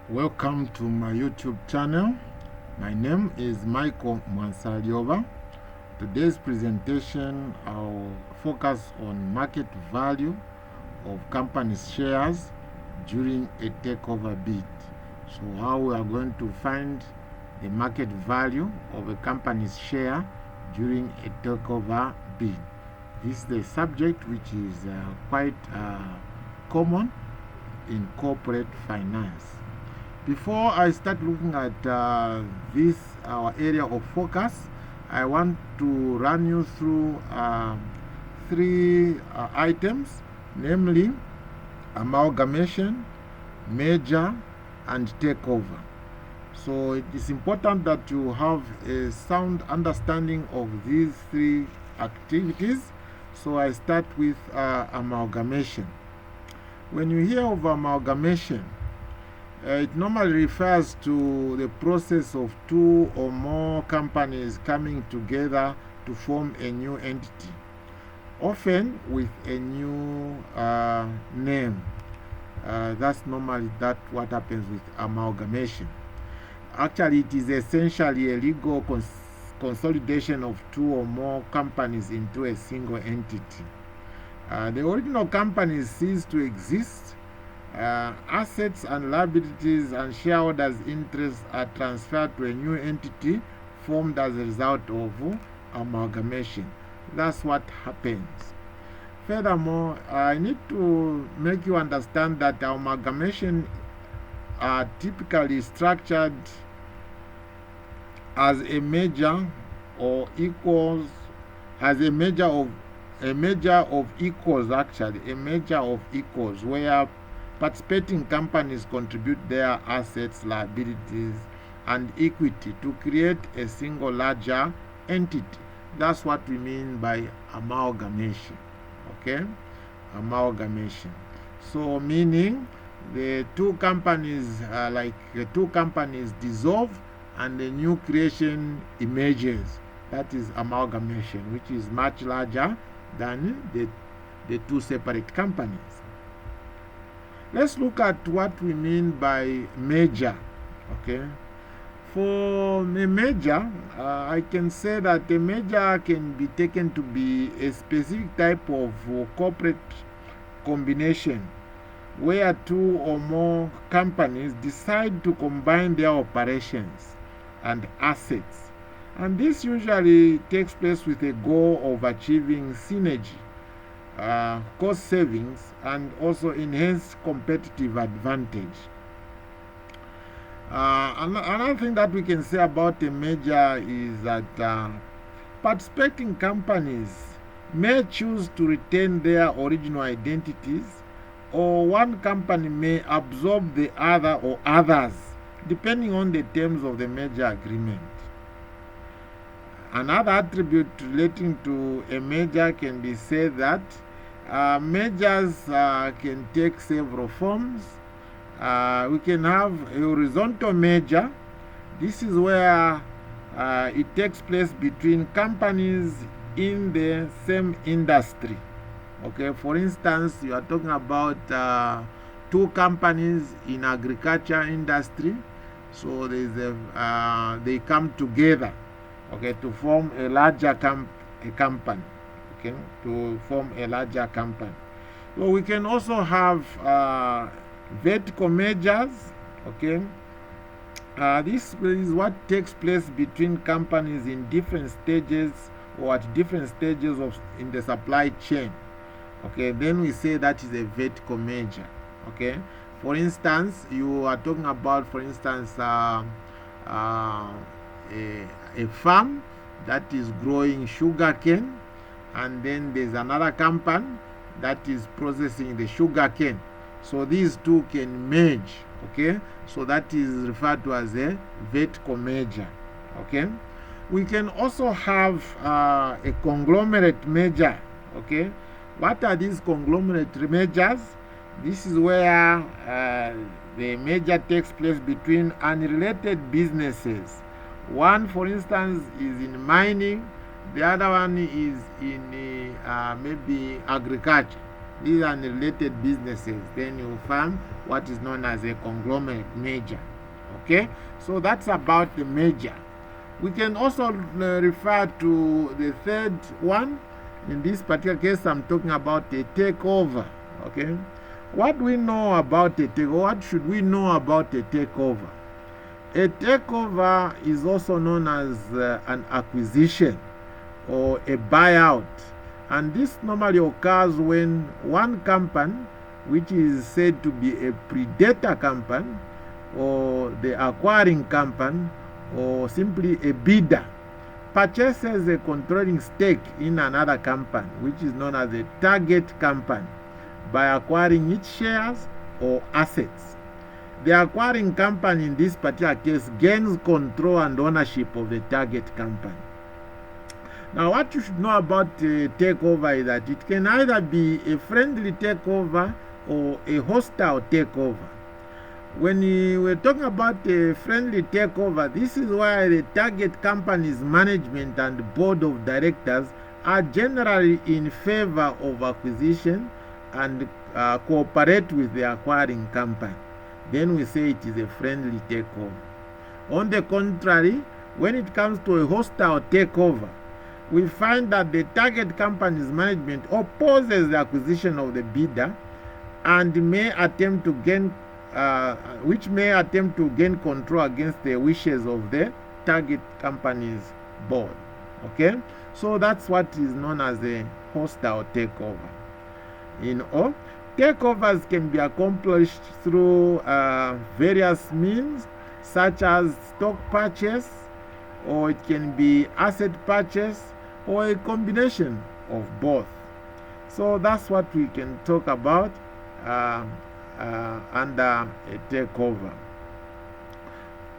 Welcome to my YouTube channel. My name is Michael Mwansalioba. Today's presentation I'll focus on market value of companies' shares during a takeover bid. So how we are going to find the market value of a company's share during a takeover bid. This is the subject which is quite common in corporate finance. Before I start looking at this our area of focus, I want to run you through three items, namely amalgamation, merger, and takeover. So it is important that you have a sound understanding of these three activities. So I start with amalgamation. When you hear of amalgamation, it normally refers to the process of two or more companies coming together to form a new entity, often with a new name. That's normally what happens with amalgamation. Actually, it is essentially a legal consolidation of two or more companies into a single entity. The original companies cease to exist. Assets and liabilities and shareholders' interests are transferred to a new entity formed as a result of amalgamation. That's what happens. Furthermore, I need to make you understand that amalgamation are typically structured as a merger of equals, where participating companies contribute their assets, liabilities, and equity to create a single larger entity. That's what we mean by amalgamation. Okay? Amalgamation. So meaning the two companies dissolve and a new creation emerges. That is amalgamation, which is much larger than the two separate companies. Let's look at what we mean by merger. Okay, for a merger, I can say that a merger can be taken to be a specific type of corporate combination where two or more companies decide to combine their operations and assets, and this usually takes place with a goal of achieving synergy, cost savings, and also enhanced competitive advantage. Another thing that we can say about a merger is that participating companies may choose to retain their original identities, or one company may absorb the other or others, depending on the terms of the merger agreement. Another attribute relating to a merger can be said that mergers can take several forms. We can have a horizontal merger. This is where it takes place between companies in the same industry. Okay, for instance, you are talking about two companies in agriculture industry. So they come together, okay, to form a larger company. Okay, to form a larger company. So we can also have vertical mergers. Okay, this is what takes place between companies in different stages or at different stages in the supply chain. Okay, then we say that is a vertical merger. Okay, for instance, you are talking about, for instance, a farm that is growing sugar cane, and then there's another company that is processing the sugar cane. So these two can merge. Okay, so that is referred to as a vertical merger. Okay, we can also have a conglomerate merger. Okay, what are these conglomerate mergers? This is where the merger takes place between unrelated businesses. One, for instance, is in mining, the other one is in maybe agriculture. these are related businesses, then you form what is known as a conglomerate merger. Okay, so that's about the merger. We can also refer to the third one. In this particular case, I'm talking about a takeover. Okay, what do we know about a takeover? What should we know about a takeover? A takeover is also known as an acquisition or a buyout, and this normally occurs when one company, which is said to be a predator company or the acquiring company or simply a bidder, purchases a controlling stake in another company, which is known as a target company, by acquiring its shares or assets. The acquiring company in this particular case gains control and ownership of the target company. Now, what you should know about takeover is that it can either be a friendly takeover or a hostile takeover. When we're talking about a friendly takeover, this is why the target company's management and board of directors are generally in favor of acquisition and cooperate with the acquiring company. Then we say it is a friendly takeover. On the contrary, when it comes to a hostile takeover, we find that the target company's management opposes the acquisition of the bidder and may attempt to gain control against the wishes of the target company's board. Okay, so that's what is known as a hostile takeover. In all, takeovers can be accomplished through various means, such as stock purchase, or it can be asset purchase, or a combination of both. So that's what we can talk about under a takeover.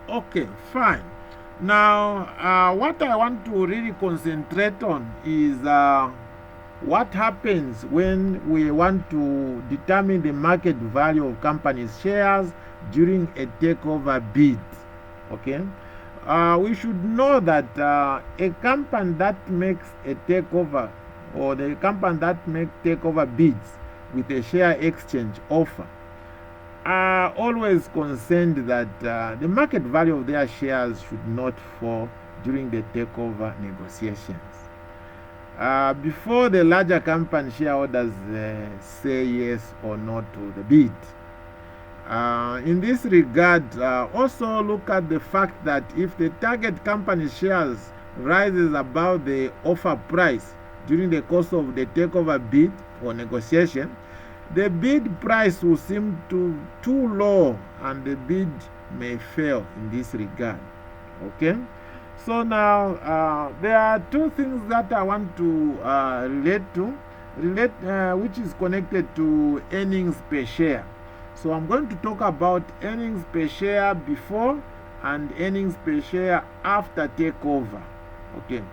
Okay, fine. Now, what I want to really concentrate on is what happens when we want to determine the market value of companies' shares during a takeover bid. Okay, we should know that a company that makes a takeover, or the company that makes takeover bids with a share exchange offer, are always concerned that the market value of their shares should not fall during the takeover negotiations. Before the larger company shareholders say yes or no to the bid. In this regard, also look at the fact that if the target company shares rises above the offer price during the course of the takeover bid or negotiation, the bid price will seem too low and the bid may fail in this regard. Okay, so now there are two things that I want to relate which is connected to earnings per share. So I'm going to talk about earnings per share before and earnings per share after takeover. Okay,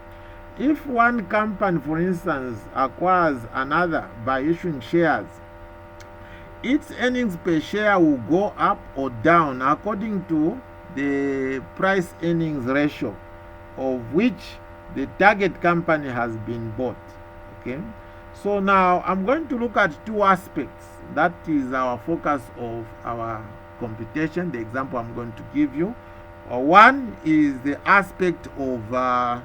if one company, for instance, acquires another by issuing shares, its earnings per share will go up or down according to the price earnings ratio of which the target company has been bought. Okay, so now I'm going to look at two aspects. That is our focus of our computation, the example I'm going to give you. One is the aspect of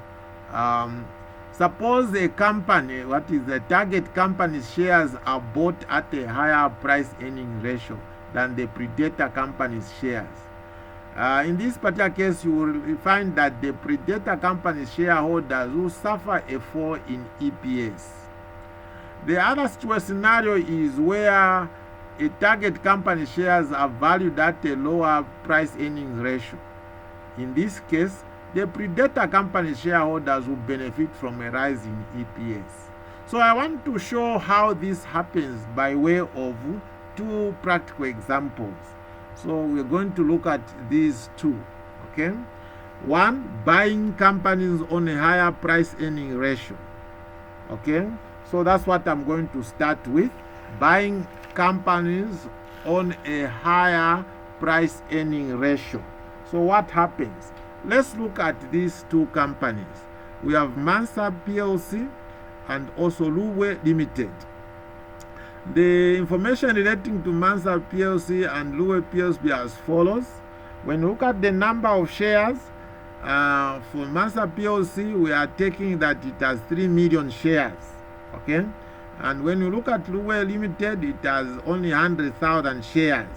suppose a company, what is the target company's shares are bought at a higher price earning ratio than the predator company's shares. In this particular case, you will find that the predator company's shareholders will suffer a fall in EPS. The other scenario is where a target company shares are valued at a lower price earnings ratio. In this case, the predator company shareholders will benefit from a rise in EPS. So I want to show how this happens by way of two practical examples. So we're going to look at these two. Okay, one, buying companies on a higher price earning ratio. Okay, so that's what I'm going to start with, buying companies on a higher price earning ratio. So what happens? Let's look at these two companies. We have Mansa PLC and also Luwe Limited. The information relating to Mansard PLC and Luwe PLC as follows. When you look at the number of shares, for Mansard PLC, we are taking that it has 3 million shares. Okay? And when you look at Luwe Limited, it has only 100,000 shares.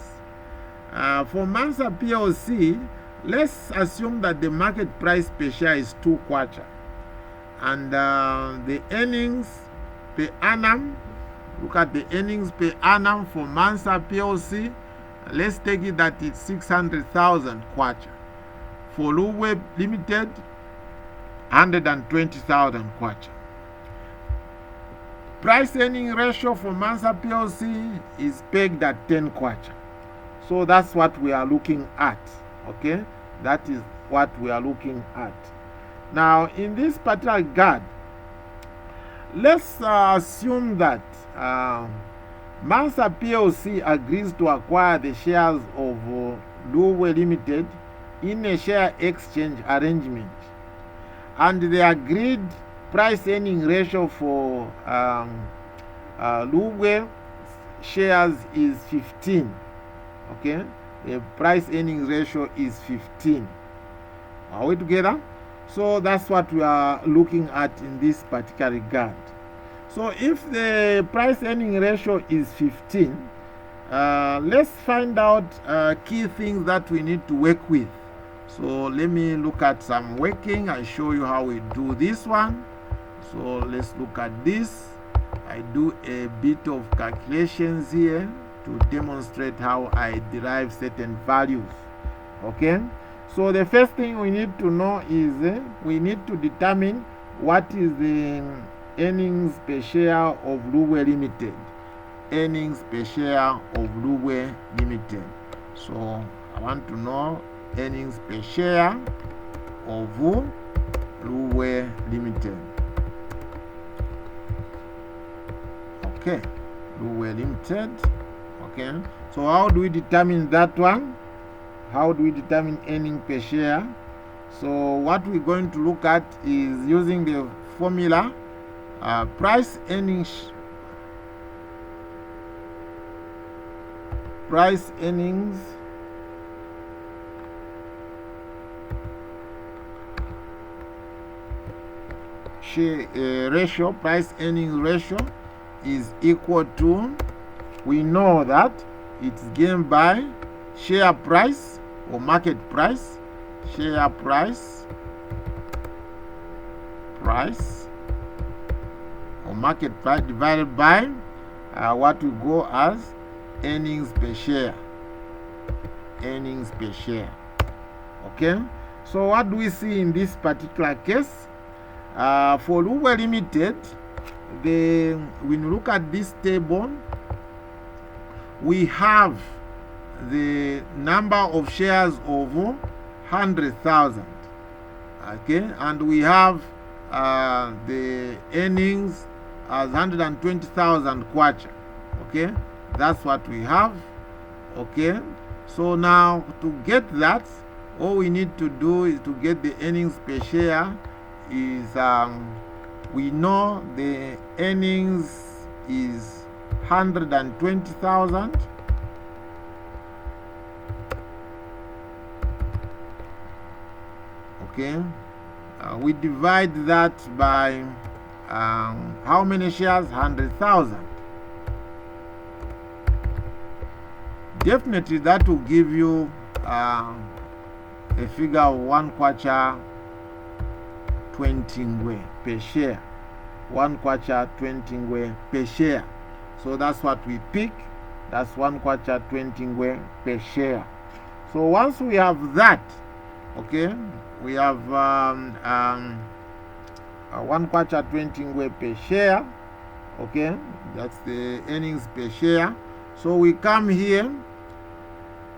For Mansard PLC, let's assume that the market price per share is 2 kwacha. And the earnings per annum, look at the earnings per annum for Mansard PLC. Let's take it that it's 600,000 kwacha. For Luwe Limited, 120,000 kwacha. Price earning ratio for Mansard PLC is pegged at 10 kwacha. So that's what we are looking at. Okay, that is what we are looking at. Now, in this particular regard, let's assume that Mansard PLC agrees to acquire the shares of Luwe Limited in a share exchange arrangement, and the agreed price earning ratio for Luwe shares is 15. Okay, the price earning ratio is 15. Are we together? So that's what we are looking at in this particular regard. So if the price earning ratio is 15, let's find out key things that we need to work with. So let me look at some working. I show you how we do this one. So let's look at this. I do a bit of calculations here to demonstrate how I derive certain values. Okay, so the first thing we need to know is we need to determine what is the earnings per share of Luwe Limited. Earnings per share of Luwe Limited. So I want to know earnings per share of Luwe Limited. Okay, Luwe Limited. Okay, so how do we determine that one? How do we determine earning per share? So what we're going to look at is using the formula price earnings share ratio, price earning ratio is equal to, we know that it's given by share price or market price, share price or market price divided by what we go as earnings per share. Earnings per share. Okay, so what do we see in this particular case? For Luwe Limited, when you look at this table, we have the number of shares of 100,000. Okay, and we have the earnings as 120,000 kwacha. Okay, that's what we have. Okay, so now to get that, all we need to do is to get the earnings per share is we know the earnings is 120,000. Okay, we divide that by how many shares? 100,000. Definitely that will give you a figure of 1 kwacha 20 ngwe per share. 1 kwacha 20 ngwe per share. So that's what we pick. That's 1 kwacha 20 ngwe per share. So once we have that, okay, we have 1 kwacha 20 ngwe per share. Okay, that's the earnings per share. So we come here,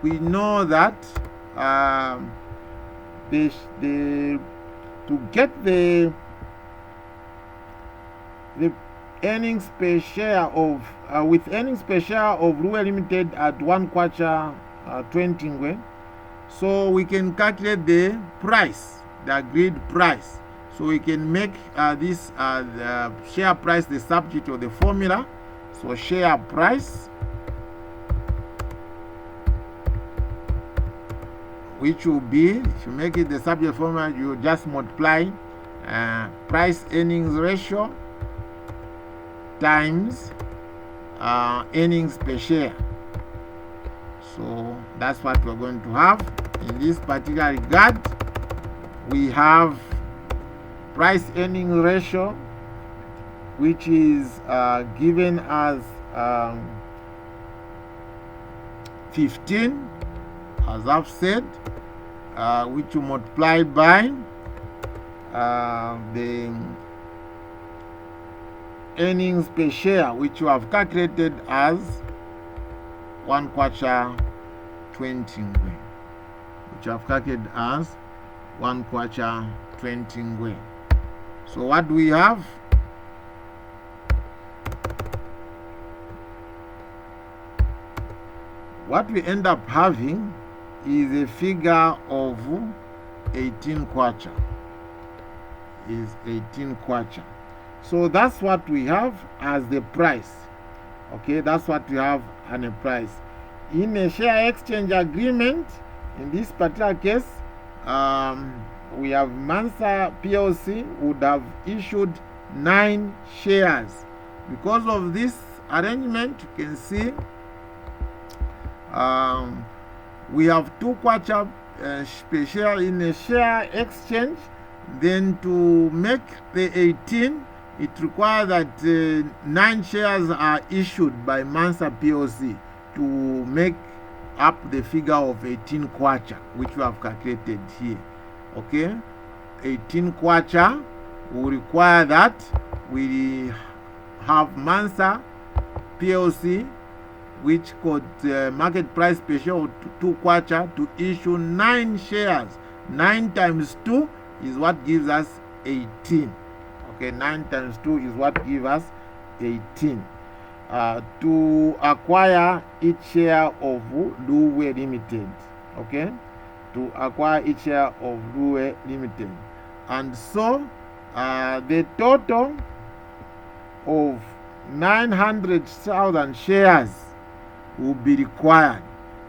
we know that to get the earnings per share of with earnings per share of Luwe Limited at 1 kwacha 20 ngwe, so we can calculate the price, the agreed price. So we can make this the share price the subject of the formula. So share price, which will be, if you make it the subject format, you just multiply price earnings ratio times earnings per share. So that's what we're going to have. In this particular regard, we have price earnings ratio, which is given as 15, as I've said, which you multiply by the earnings per share, which you have calculated as 1 kwacha 20 ngwe, which you have calculated as 1 kwacha 20 ngwe. So what do we have? What we end up having is a figure of 18 kwacha. Is 18 kwacha. So that's what we have as the price. Okay, that's what we have as a price. In a share exchange agreement, in this particular case, we have Mansa PLC would have issued 9 shares. Because of this arrangement, you can see we have 2 kwacha per share in a share exchange. Then to make the 18, it requires that 9 shares are issued by Mansa PLC to make up the figure of 18 kwacha, which we have calculated here. Okay, 18 kwacha will require that we have Mansa PLC, which got market price per share of 2 kwacha, to issue 9 shares. 9 times 2 is what gives us 18. Okay, 9 times 2 is what gives us 18. To acquire each share of Luwe Limited. Okay, to acquire each share of Luwe Limited. And so the total of 900,000 shares will be required.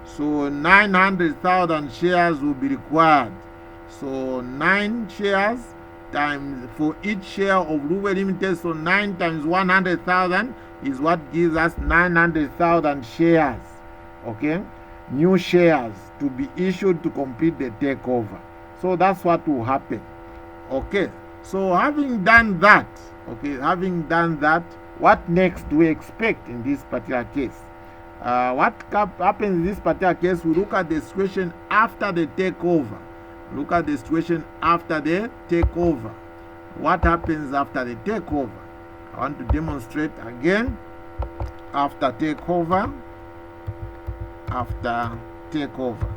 So 900,000 shares will be required. So 9 shares times for each share of Luwe Limited. So 9 times 100,000 is what gives us 900,000 shares. Okay, new shares to be issued to complete the takeover. So that's what will happen. Okay, so having done that, what next do we expect in this particular case? What happens in this particular case? We look at the situation after the takeover. Look at the situation after the takeover. What happens after the takeover? I want to demonstrate again. After takeover. After takeover.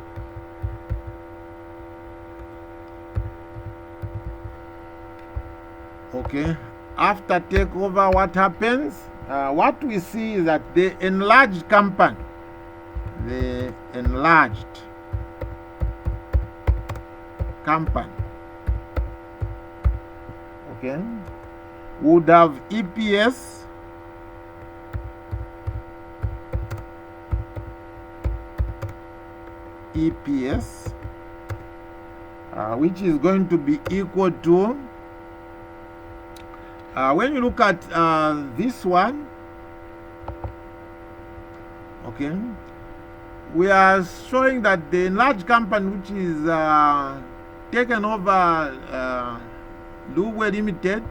Okay. After takeover, what happens? What we see is that the enlarged company, okay, would have EPS which is going to be equal to when you look at this one, okay, we are showing that the enlarged company, which is taken over Luwe Limited,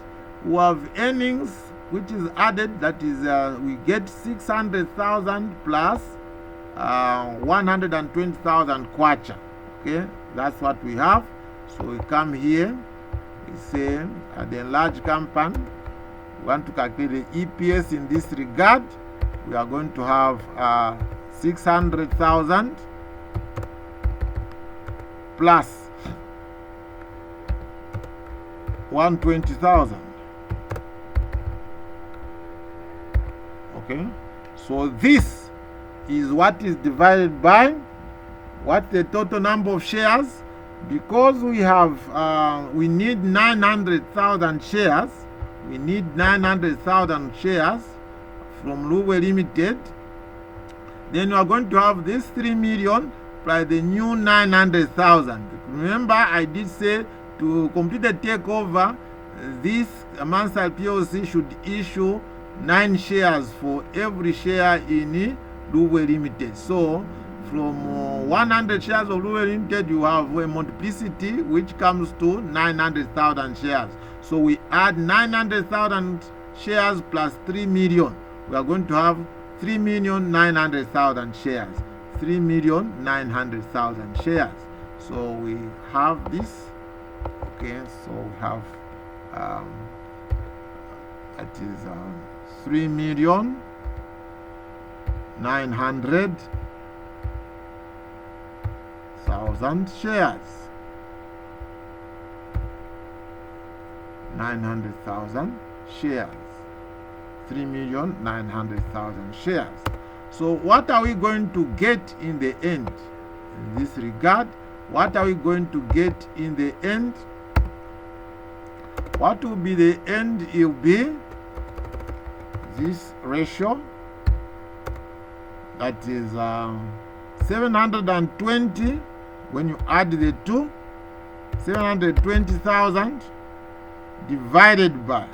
will have earnings which is added, that is we get 600,000 plus 120,000 kwacha. Okay, that's what we have. So we come here, we say the enlarged company, we want to calculate the EPS in this regard. We are going to have 600,000 plus 120,000. Okay, so this is what is divided by what the total number of shares. Because we have we need 900,000 shares. We need 900,000 shares from Luwe Limited, then you are going to have this 3 million plus the new 900,000. Remember, I did say to complete the takeover, this Mansal PLC should issue 9 shares for every share in Luwe Limited. So from 100 shares of Luwe Limited, you have a multiplicity which comes to 900,000 shares. So we add 900,000 shares plus 3 million. We are going to have 3,900,000 shares. 3,900,000 shares. So we have this. Okay, so we have that is 3,900,000 shares. 900,000 shares. 3,900,000 shares. So what are we going to get in the end? In this regard, what are we going to get in the end? What will be the end? It will be this ratio, that is 720. When you add the two, 720,000 divided by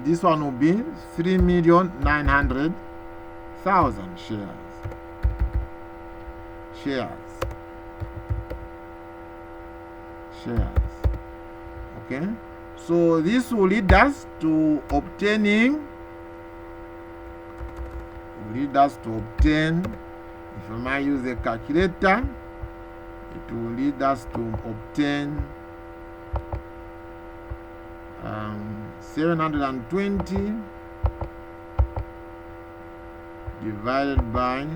this one will be 3,900,000 shares. Okay, so this will lead us to obtain, if I might use a calculator, it will lead us to obtain 720 divided by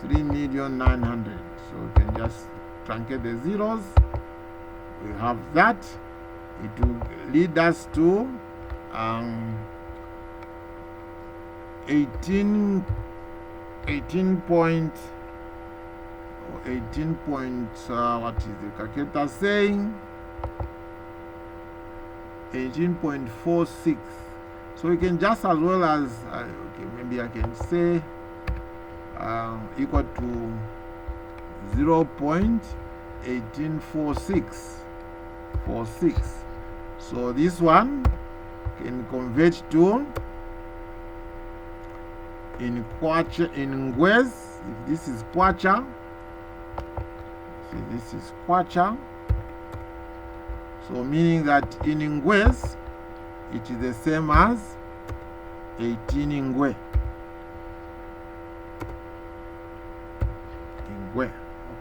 3,900,000. So we can just truncate the zeros. We have that. It will lead us to 18 point, what is the calculator saying? 18.46. So we can just as well as okay, maybe I can say equal to 0.1846. So this one can convert to in kwacha, in ngwes. If this is kwacha, see, this is kwacha. So meaning that in ngwes, it is the same as 18 ngwe.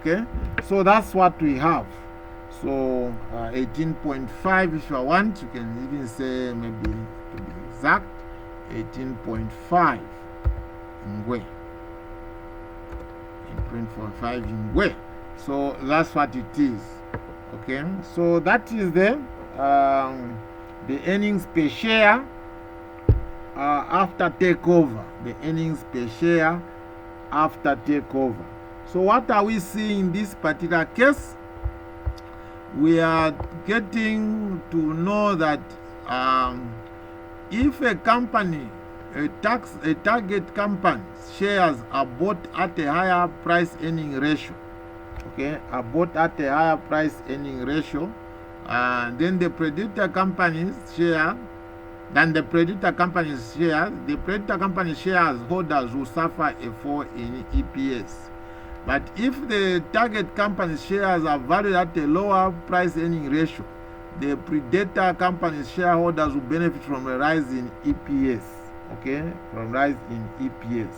Okay, so that's what we have. So 18.5, if you want, you can even say, maybe to be exact, 18.5 ngwe. 18.5 ngwe. So that's what it is. Okay, so that is the earnings per share after takeover. The earnings per share after takeover. So what are we seeing in this particular case? We are getting to know that if a company, a target company shares are bought at a higher price earning ratio, okay, are bought at a higher price earning ratio, then the predictor company's share, the predictor company shareholders will suffer a fall in EPS. But if the target company shares are valued at a lower price earning ratio, the predator company's shareholders will benefit from a rise in EPS. Okay, from rise in EPS.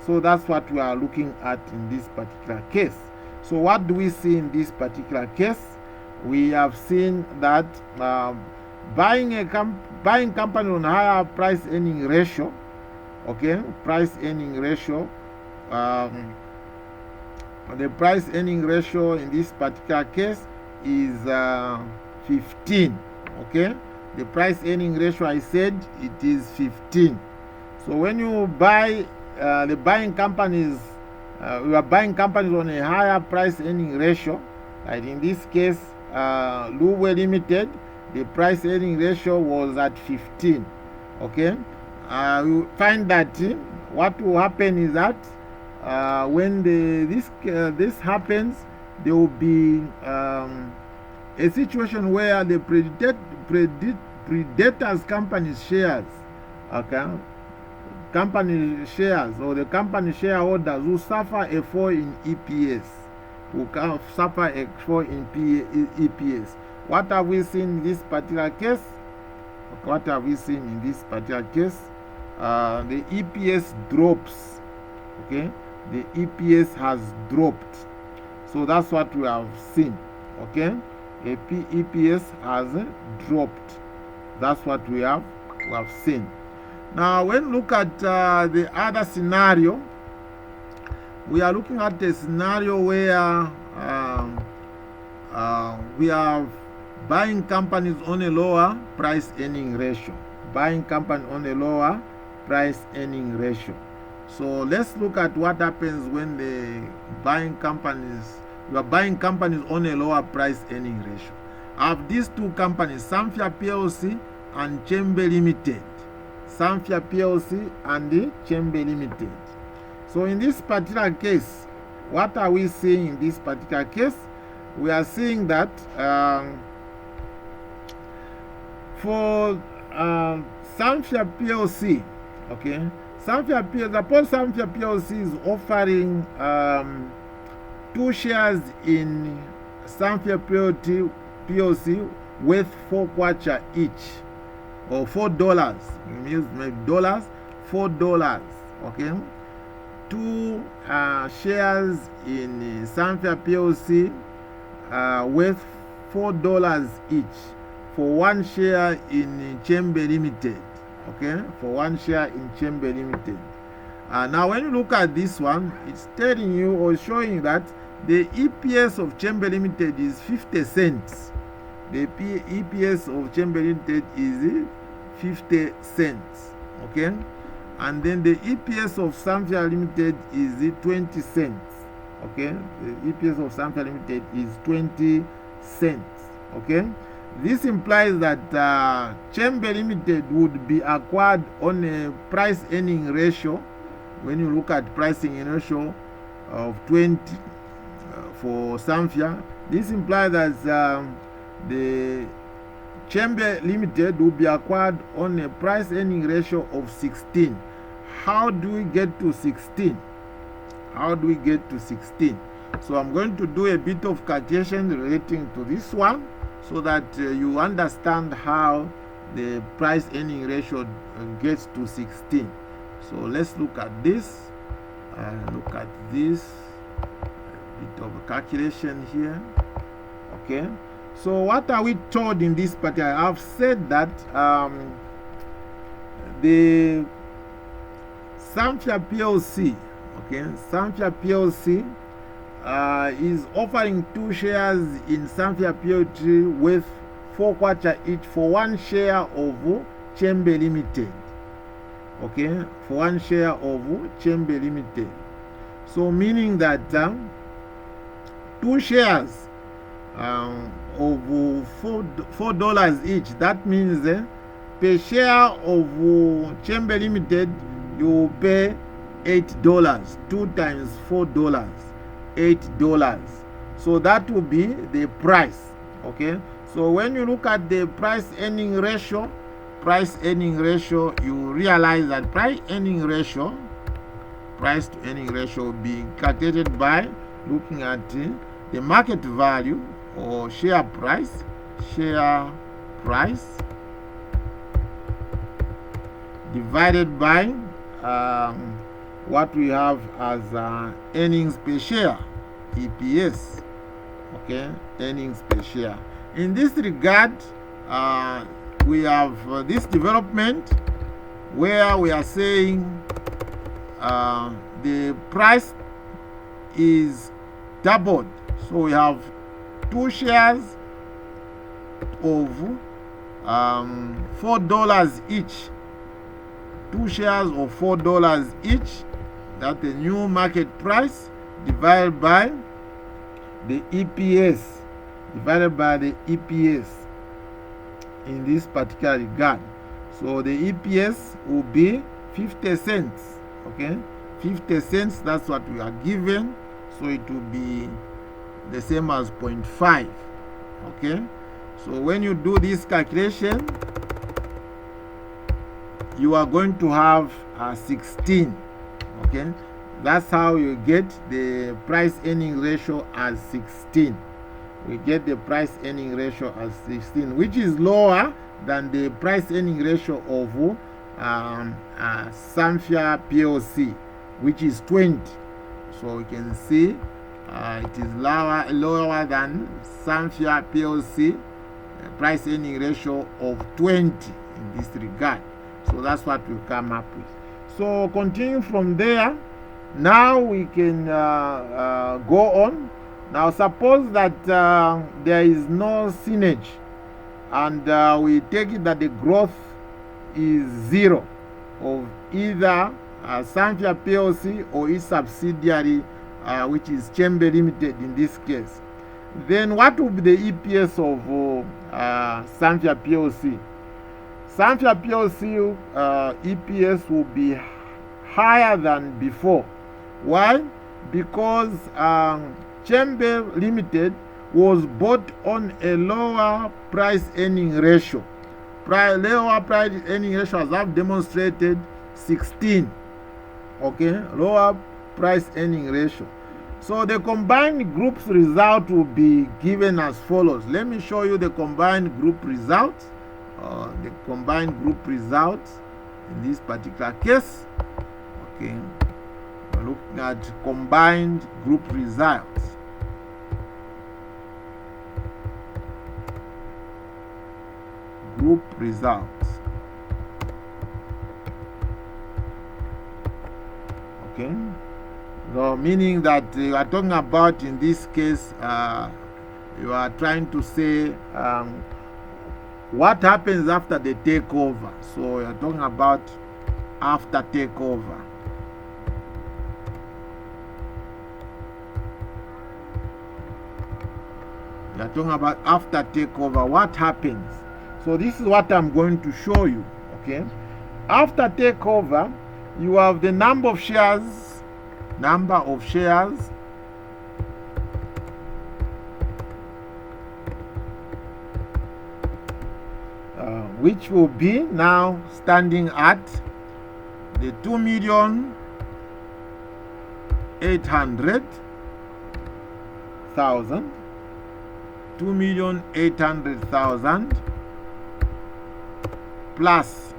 So that's what we are looking at in this particular case. So what do we see in this particular case? We have seen that buying company on a higher price earning ratio, okay, price earning ratio, the price earning ratio in this particular case is 15. Okay, the price earning ratio, I said it is 15. So when you buy we are buying companies on a higher price earning ratio, like in this case Luwe Limited, the price earning ratio was at 15. Okay, you find that what will happen is that when this happens, there will be a situation where the predators company shares, okay, company shares or the company shareholders will suffer a fall in EPS, will suffer a fall in EPS. What have we seen in this particular case? What have we seen in this particular case? The EPS drops. Okay, the EPS has dropped. So that's what we have seen. Okay, EPS has dropped. That's what we have seen. Now, when we look at the other scenario, we are looking at a scenario where we have buying companies on a lower price earning ratio. Buying company on a lower price earning ratio. So let's look at what happens when you are buying companies on a lower price earning ratio. I have these two companies, Samfia PLC and Chembe Limited. Samfia PLC and the Chembe Limited. So in this particular case, what are we seeing in this particular case? We are seeing that for Samfia PLC, okay, Samfia PLC is offering 2 shares in Samfia PLC worth 4 kwacha each, or $4. It means dollars, $4. Okay, 2 shares in Samfia PLC worth $4 each for 1 share in Chembe Limited. Okay, for 1 share in Chembe Limited. Now, when you look at this one, it's telling you or showing that the EPS of Chembe Limited is 50 cents. The EPS of Chembe Limited is 50 cents. Okay, and then the EPS of Samfia Limited is 20 cents. Okay, the EPS of Samfia Limited is 20 cents. Okay, this implies that Chembe Limited would be acquired on a price earning ratio. When you look at pricing ratio of 20 for Samfia, this implies that the Chembe Limited will be acquired on a price earning ratio of 16. How do we get to 16? How do we get to 16? So I'm going to do a bit of calculation relating to this one, so that you understand how the price earning ratio gets to 16. So let's look at this. Look at this. A bit of a calculation here. Okay. So what are we told in this particular? I've said that the Samfia PLC, okay, Samfia PLC is offering 2 shares in Samfia PLC with 4 kwacha each for 1 share of Chembe Limited. Okay, for 1 share of Chembe Limited. So meaning that 2 shares of $4 each. That means per share of Chembe Limited you will pay $8. 2 times $4. $8. So that will be the price. Okay, so when you look at the price earning ratio, you realize that price to earning ratio will be calculated by looking at the market value or share price divided by what we have as earnings per share, EPS. Okay, earnings per share. In this regard, we have this development where we are saying the price is doubled. So we have 2 shares of $4 each. 2 shares of $4 each. That's the new market price divided by the EPS. in this particular regard. So the EPS will be 50 cents. Okay, 50 cents, that's what we are given. So it will be the same as 0.5. Okay, so when you do this calculation, you are going to have 16. Okay, that's how you get the price earning ratio as 16. We get the price earning ratio as 16, which is lower than the price earning ratio of Samfia PLC, which is 20. So we can see it is lower than Samfia PLC price earning ratio of 20 in this regard. So that's what we come up with. So continue from there. Now we can go on. Now suppose that there is no synergy, and we take it that the growth is 0 of either Samfia PLC or its subsidiary, which is Chembe Limited in this case. Then what will be the EPS of Samfia PLC? Samfia PLC EPS will be higher than before. Why? Because Chembe Limited was bought on a lower price earning ratio. Lower price earning ratio, as I've demonstrated, 16. Okay, lower price earning ratio. So the combined group's result will be given as follows. Let me show you the combined group results. The combined group results in this particular case. Okay, we're looking at combined group results. Group results. Okay, so meaning that you are talking about, in this case, you are trying to say what happens after the takeover. So you are talking about after takeover. You are talking about after takeover, what happens. So this is what I'm going to show you. Okay, after takeover, you have the number of shares, which will be now standing at the 2,800,000, 2,800,000 plus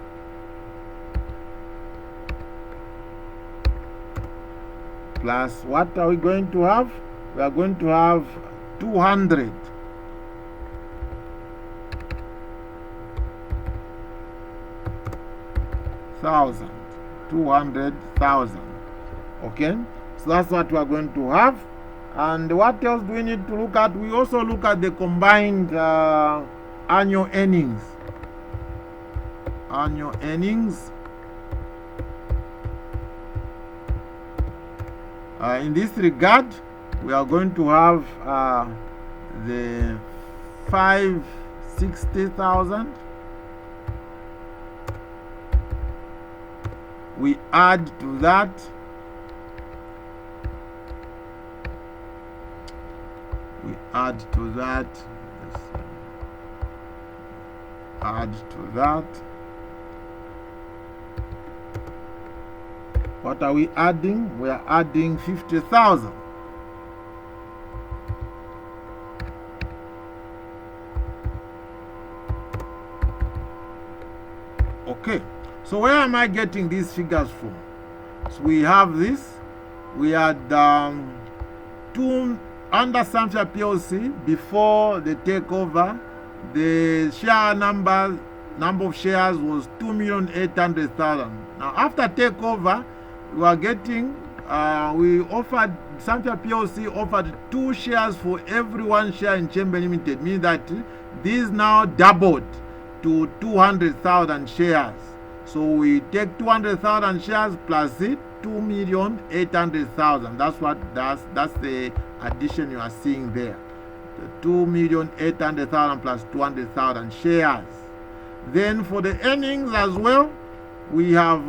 what are we going to have? We are going to have 200,000. Okay, so that's what we are going to have. And what else do we need to look at? We also look at the combined annual earnings. Annual earnings. In this regard, we are going to have the 560,000. We add to that add to that. What are we adding? We are adding 50,000. Okay, so where am I getting these figures from? So we have this. We had two under Samfia PLC before the takeover. The share number of shares was 2,800,000. Now after takeover, we are getting Samfia PLC offered 2 shares for every 1 share in Chembe Limited, meaning that these now doubled to 200,000 shares. So we take 200,000 shares plus it, 2,800,000. That's the addition you are seeing there. The 2,800,000 plus 200,000 shares. Then for the earnings as well, we have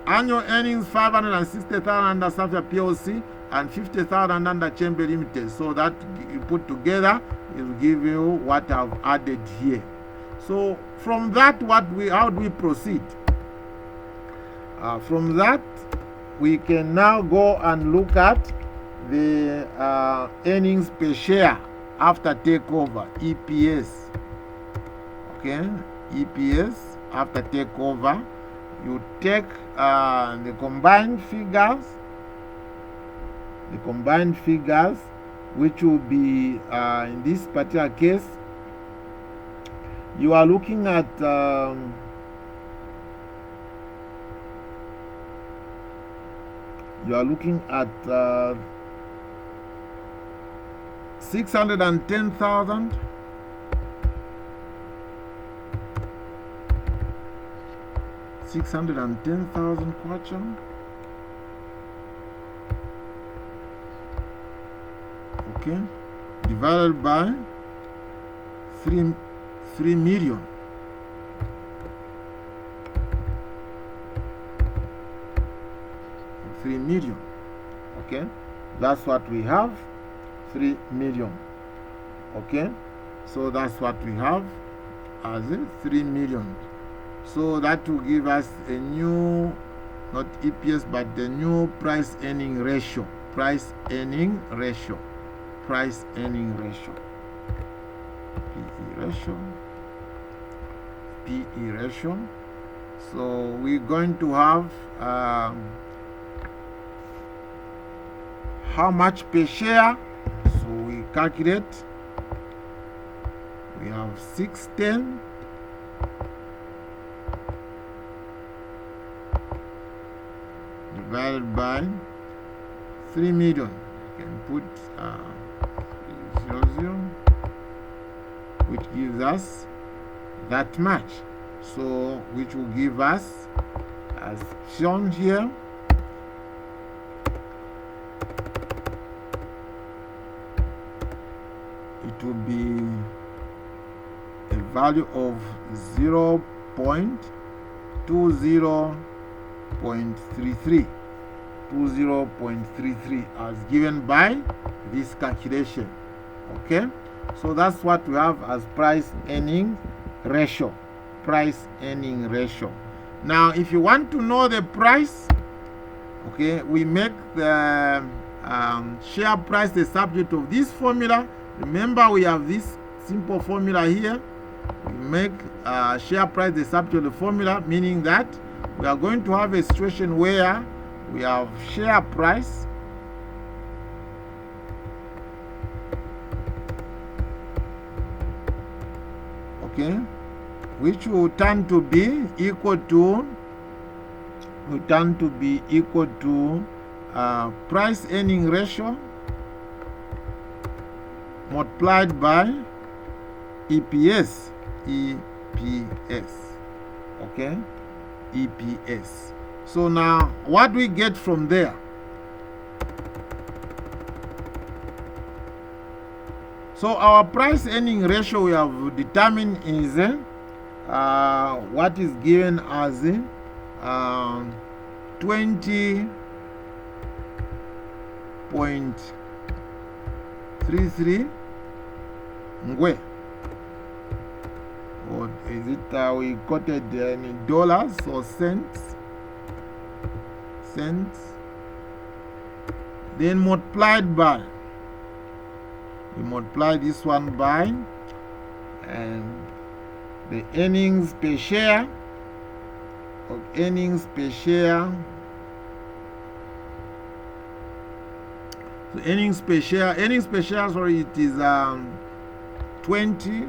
annual earnings 560,000 under Safia PLC and 50,000 under Chamber Limited. So that you put together, it will give you what I've added here. So from that, how do we proceed? From that, we can now go and look at the earnings per share after takeover, EPS. Okay, EPS after takeover. You take the combined figures, which will be in this particular case, you are looking at 610,000. 610,000 kwacha. Okay, divided by 3 million. Okay, that's what we have, 3 million. Okay, so that's what we have as 3 million. So that will give us a new, not EPS, but the new price earning ratio. PE ratio. So we're going to have how much per share. So we calculate. We have 610 divided by 3 million. You can put 0, which gives us that much. So which will give us, as shown here, it will be a value of 20.33 as given by this calculation. Okay, so that's what we have as price earning ratio. Now if you want to know the price, okay, we make the share price the subject of this formula. Remember, we have this simple formula here. We make share price the subject of the formula, meaning that we are going to have a situation where we have share price which will turn to be equal to price earning ratio multiplied by EPS. Okay, EPS. So now what do we get from there? So our price earning ratio we have determined is what is given as 20.33 ngwe, or is it we quoted in dollars or cents, then multiplied by, we multiply this one by, and the earnings per share so earnings per share, sorry, it is 20.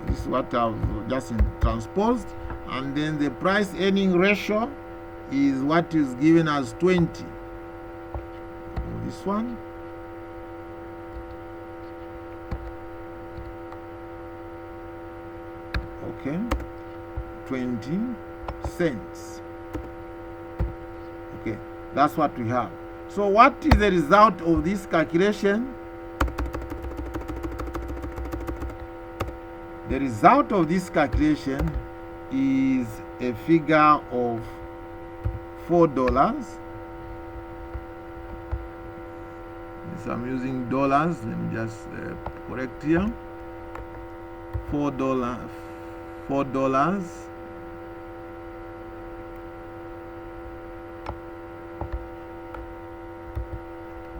This is what I've just transposed, and then the price earning ratio is what is given as 20. This one, okay, 20 cents. Okay, that's what we have. So what is the result of this calculation? The The result of this calculation is a figure of $4. Yes, I'm using dollars. Let me just correct here. $4.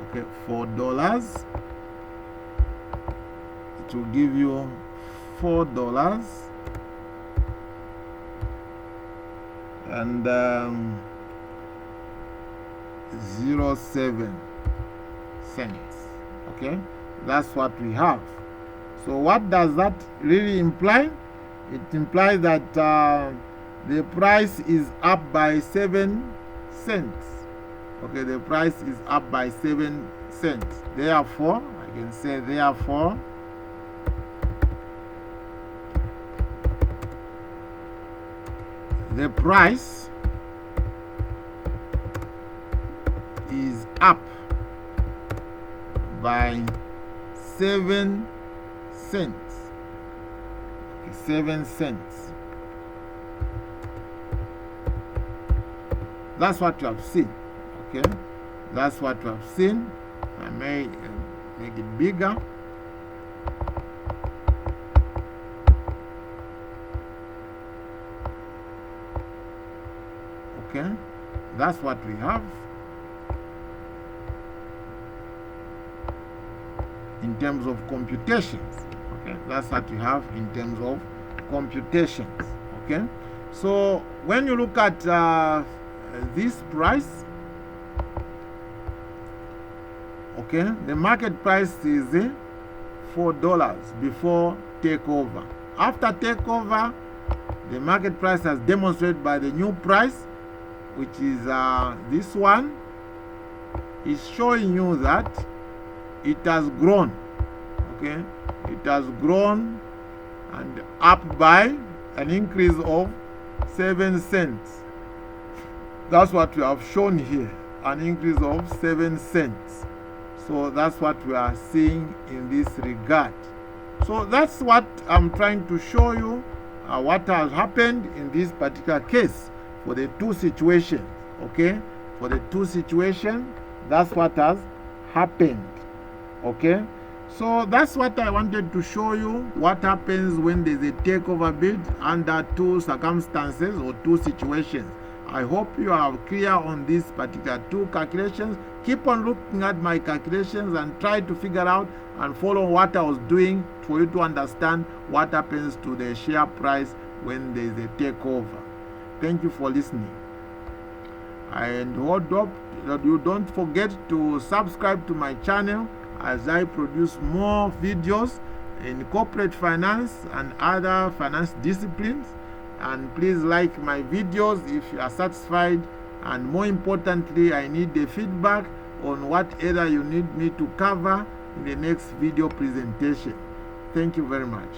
Okay, $4. It will give you $4 and 07 cents. Okay, that's what we have. So what does that really imply? It implies that the price is up by 7 cents. Okay, the price is up by 7 cents. Therefore, I can say therefore the price is up by 7 cents. 7 cents. That's what you have seen. Okay, that's what you have seen. I may make it bigger. Okay, that's what we have in terms of computations. Okay, that's what we have in terms of computations. Okay, so when you look at this price, okay, the market price is $4 before takeover. After takeover, the market price has demonstrated by the new price, which is this one, is showing you that it has grown. Okay, it has grown and up by an increase of 7 cents. That's what we have shown here, an increase of 7 cents. So that's what we are seeing in this regard. So that's what I'm trying to show you, what has happened in this particular case for the two situations. Okay, for the two situations, that's what has happened. Okay, so that's what I wanted to show you, what happens when there's a takeover bid under two circumstances or two situations. I hope you are clear on these particular two calculations. Keep on looking at my calculations and try to figure out and follow what I was doing for you to understand what happens to the share price when there is a takeover. Thank you for listening. And hold up that you don't forget to subscribe to my channel as I produce more videos in corporate finance and other finance disciplines. And please like my videos if you are satisfied, and more importantly, I need the feedback on what area you need me to cover in the next video presentation. Thank you very much.